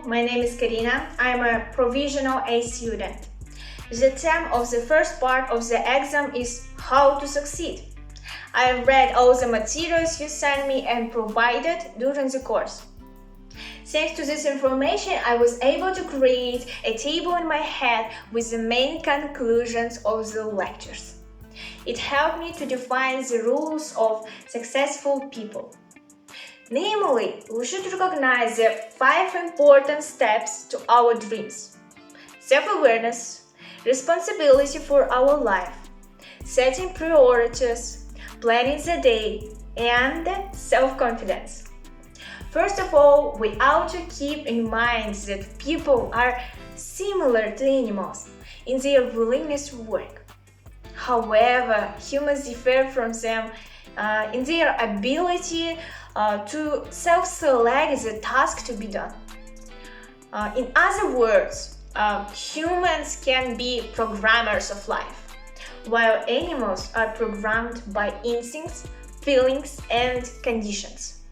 my name is Karina. I'm a provisional A student. The theme of the first part of the exam is how to succeed. I have read all the materials you sent me and provided during the course. Thanks to this information, I was able to create a table in my head with the main conclusions of the lectures. It helped me to define the rules of successful people. Namely, we should recognize the 5 important steps to our dreams: self-awareness, responsibility for our life, setting priorities, planning the day, and self-confidence. First of all, we ought to keep in mind that people are similar to animals in their willingness to work. However, humans differ from them in their ability to self-select the task to be done. In other words, humans can be programmers of life, while animals are programmed by instincts, feelings, and conditions.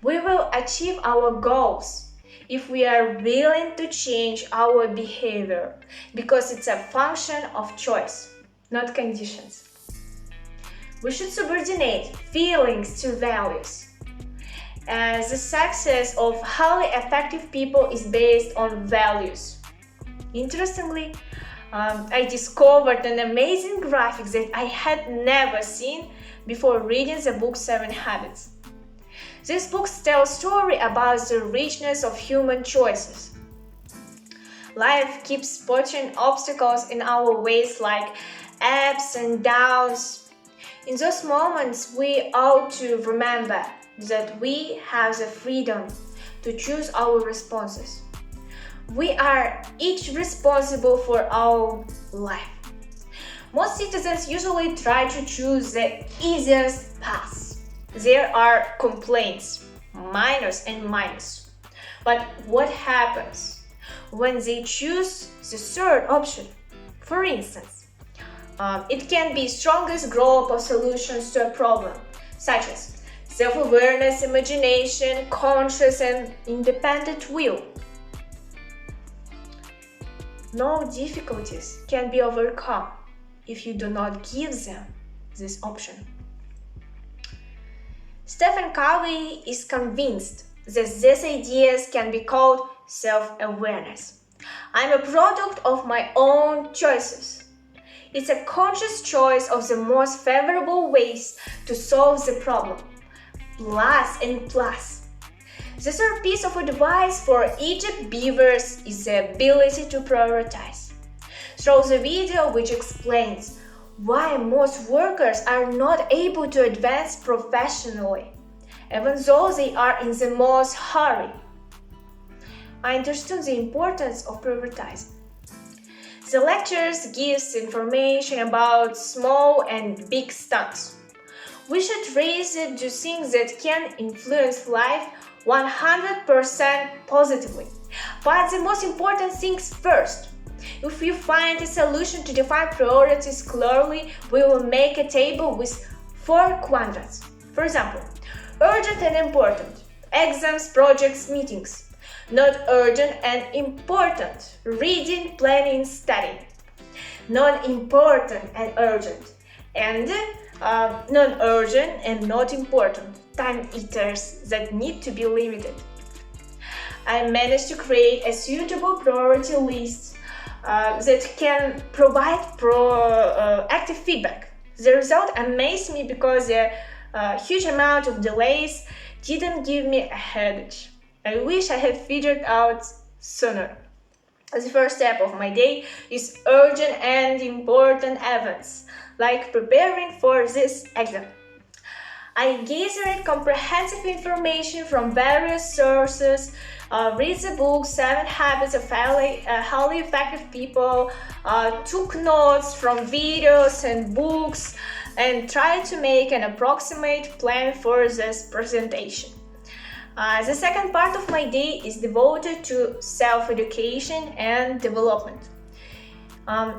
We will achieve our goals if we are willing to change our behavior, because it's a function of choice, not conditions. We should subordinate feelings to values. The success of highly effective people is based on values. Interestingly, I discovered an amazing graphic that I had never seen before reading the book 7 Habits. This book tells a story about the richness of human choices. Life keeps putting obstacles in our ways like ups and downs. In those moments, we ought to remember that we have the freedom to choose our responses. We are each responsible for our life. Most citizens usually try to choose the easiest path. There are complaints, minus and minus. But what happens when they choose the third option? For instance, it can be strongest group of solutions to a problem, such as self-awareness, imagination, conscious and independent will. No difficulties can be overcome if you do not give them this option. Stephen Covey is convinced that these ideas can be called self-awareness. I'm a product of my own choices. It's a conscious choice of the most favorable ways to solve the problem. Plus and plus. The third piece of advice for Egypt beavers is the ability to prioritize. Through the video which explains why most workers are not able to advance professionally, even though they are in the most hurry. I understood the importance of prioritizing. The lectures gives information about small and big stunts. We should raise it to things that can influence life 100% positively. But the most important things first. If we find a solution to define priorities clearly, we will make a table with 4 quadrants. For example, urgent and important, exams, projects, meetings. Not urgent and important, reading, planning, studying. Non-important and urgent, and non-urgent and not important, time eaters that need to be limited. I managed to create a suitable priority list that can provide active feedback. The result amazed me because a huge amount of delays didn't give me a headache. I wish I had figured out sooner. The first step of my day is urgent and important events, like preparing for this exam. I gathered comprehensive information from various sources, read the book 7 Habits of Highly Effective People, took notes from videos and books, and tried to make an approximate plan for this presentation. The second part of my day is devoted to self-education and development.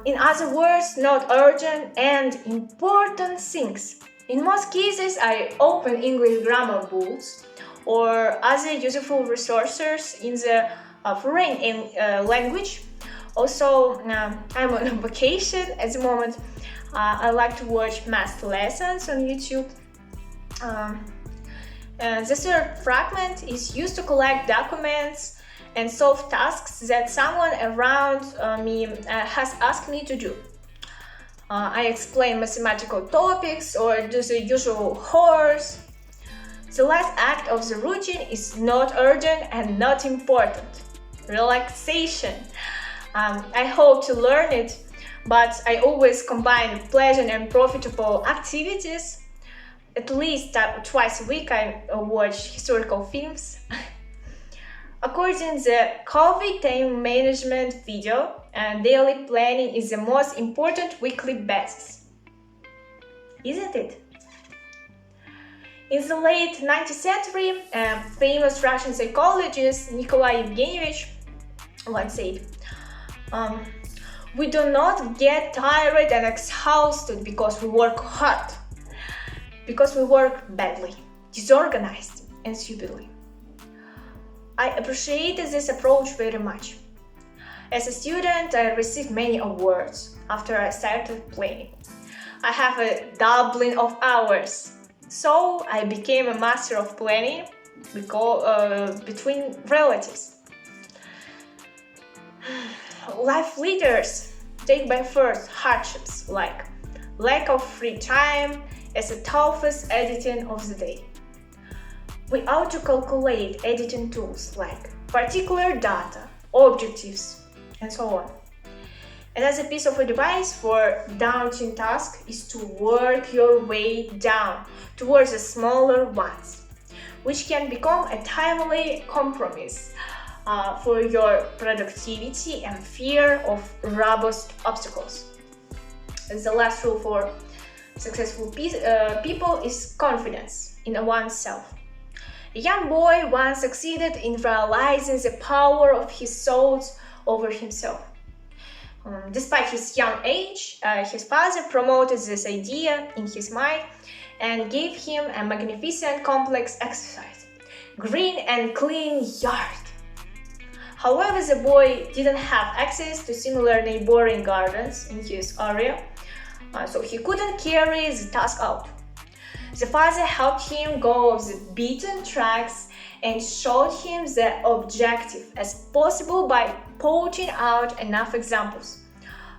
In other words, not urgent and important things. In most cases, I open English grammar books or other useful resources in the foreign language. Also, I'm on a vacation at the moment. I like to watch math lessons on YouTube. The third fragment is used to collect documents and solve tasks that someone around me has asked me to do. I explain mathematical topics or do the usual chores. The last act of the routine is not urgent and not important. Relaxation. I hope to learn it, but I always combine pleasant and profitable activities. At least twice a week I watch historical films. According to the COVID time management video, daily planning is the most important weekly basis. Isn't it? In the late 19th century, famous Russian psychologist Nikolai Evgenievich once said, "We do not get tired and exhausted because we work hard, because we work badly, disorganized, and stupidly." I appreciated this approach very much. As a student, I received many awards after I started planning. I have a doubling of hours, so I became a master of planning between relatives. Life leaders take by first hardships like lack of free time as the toughest editing of the day. We auto-calculate editing tools like particular data, objectives, and so on. Another piece of advice for daunting task is to work your way down towards the smaller ones, which can become a timely compromise for your productivity and fear of robust obstacles. The last rule for successful people is confidence in oneself. A young boy once succeeded in realizing the power of his thoughts over himself. Despite his young age, his father promoted this idea in his mind and gave him a magnificent complex exercise, green and clean yard. However, the boy didn't have access to similar neighboring gardens in his area, so he couldn't carry the task out. The father helped him go off the beaten tracks and showed him the objective as possible by pointing out enough examples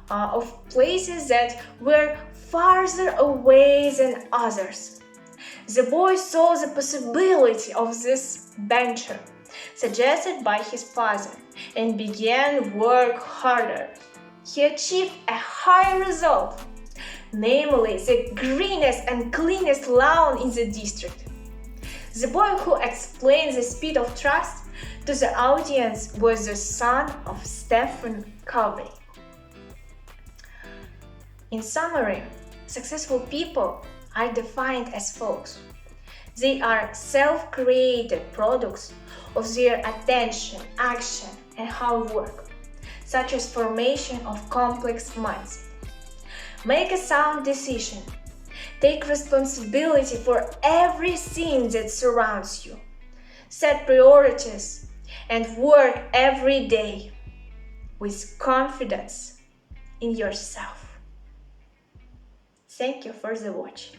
of places that were farther away than others. The boy saw the possibility of this venture suggested by his father and began work harder. He achieved a high result, namely the greenest and cleanest lawn in the district. The boy who explained the speed of trust to the audience was the son of Stephen Covey. In summary, successful people are defined as folks. They are self-created products of their attention, action, and hard work, such as formation of complex minds. Make a sound decision. Take responsibility for everything that surrounds you. Set priorities and work every day with confidence in yourself. Thank you for the watch.